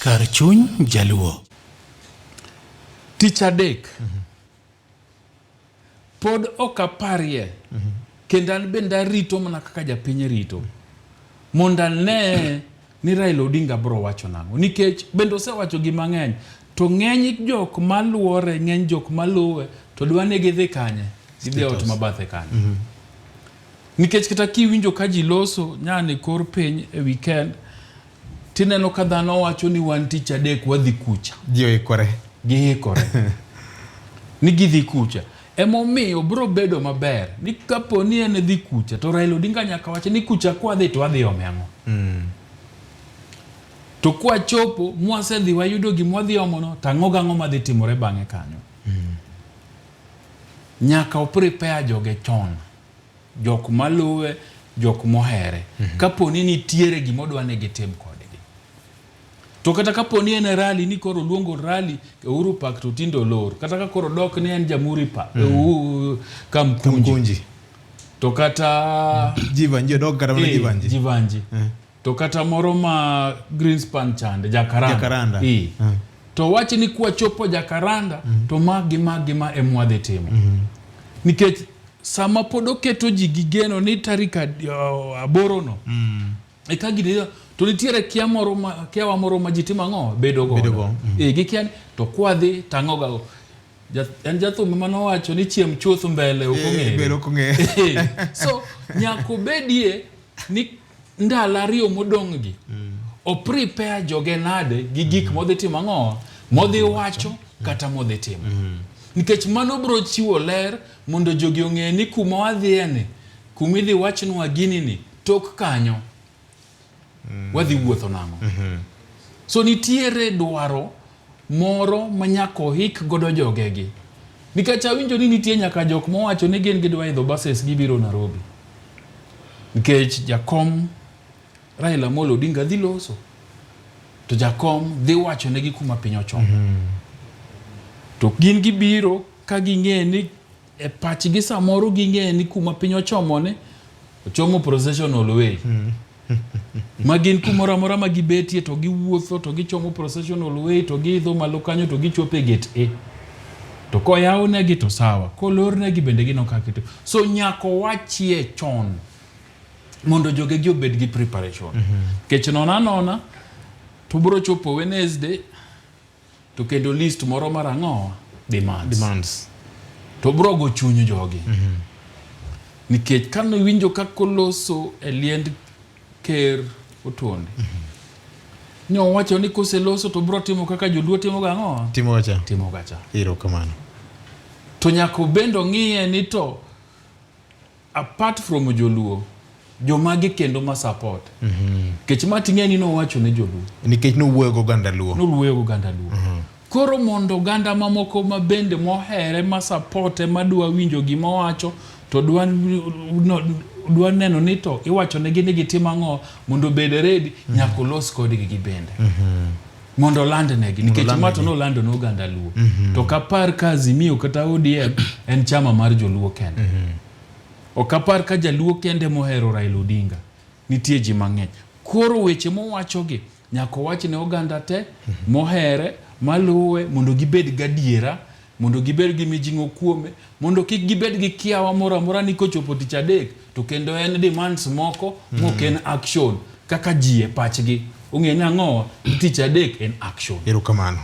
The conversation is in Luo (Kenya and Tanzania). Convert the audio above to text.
Kar chuny jaluo. Tich adek. Pod okaparie. Kendo an bende rito mana kaka japiny rito. Monda ne ni Raila Odinga bro wacho nango. Nikech bende osewacho gi mang'eny. To ng'eny jok maluore, ng'eny jok maluwe, to dwane gidhi kanye. Gidhi ot mabathe kanye. Nikech kata kiwinjo ka ji loso nyane kor piny e weekend, tineno ka dhano wacho ni wan tich adek wadhi kucha. Gihikore. Ni gidhi kucha. Emomiyo bro bedo maber. Ni kapo ni ene dhi kucha, to Raila Odinga nyaka wache ni kucha kwa dhi to wadhi omengo. To kwa chopo, mwase dhi wayudo gimwadhi omono, tangoga ngoma dhi timore bang'e kanyo. Nyaka oprepare joge chon. Jok maluwe, jok mohere. Kapo ni nitiere gimodwane gitim kodgi. To kata kapo ni en rally ni koro luongo rally Uhuru Park to tindo lor. Kata ka koro dok ni en Jamhuri Park Kamkunji. To kata Jivanji dok kata Jivanji. To kata moro ma Greenspan chande Jacaranda. To wachi ni kuwa chopo Jacaranda to magi emwadhi timo. Nikech sama pod oketo ji gigeno ni tarika aboro no. Eka gidhi to nitiere kiawa moro ma jitima ng'o bedo go. Gikiani to kwadhi tangoga go. En jathum mano wacho ni chiem chuth mbele okong'ere. So nyako bedie ni ndala ariyo modong' gi. O prepare joge nade gi gik modhi timo ng'o, modhi wacho kata modhi timo. Nikech mano bro chiwo ler mondo jogi ong'e ni kuma wadhiene, kumidhi wachnwa gini ni tok kanyo. Wadhi wuotho nango. So nitiere dwaro moro manyako hik godo jogegi. Nikech awinjo ni nitie nyaka jok mowacho ni gin gidwa idho buses gibiro Nairobi. Nikech jakom Raila Molo Odinga dhi loso. To jakom dhi wacho negi kuma piny ochomo. To gin gibiro ka ging'e ni e pachgi samoro ging'e ni kuma piny ochomone ochomo processional way. Magin kumora mora magibetie to giwuotho to gichomo processional way to giidho malo kanyo to gichope gate A. To koyaw negi to sawa, kolor negi bende gino kakito. So nyako wachie chon mondo joge gi obed gi preparation. Kech nona to bro chopo Wednesday to kendo list moro marang'o demands. To bro go chunyu jogi. Nikech kano winjo kakoloso e liend ker otuonde. Nyo wacho ni kose loso to bro timo kaka joluo timo gang'o? Timo gacha. Hiro kamano. To nyako bendo ng'iye ni to apart from joluo, jomagi kendo ma support. Kech mating'e ni no wacho ne joluo. Nikech no wuoyo go ganda luo. Koro mondo ganda mamoko mabende mohere ma support madwa winjo gima wacho to dwa neno ni to iwacho ne gini gitimo ng'o mondo bed ready nyako los kodgi gibende. Mondo land negi nikech mato no lando no ganda luo. To kapar kazi miyo kata ODM en chama mar joluo kende. Okapar ka jaluo kende mohero Raila Odinga. Nitie ji mang'eny. Koro weche mowacho gi nyako wachi ne oganda te mohere maluwe mondo gibed gadiera, mondo gibed gi mijing'o kuome, mondo kik gibed gi kiawa mora mora ni kochopo tich adek to kendo en demands moko moken action kaka ji e pachgi ong'e ni ang'o tich adek en action. Erokamano.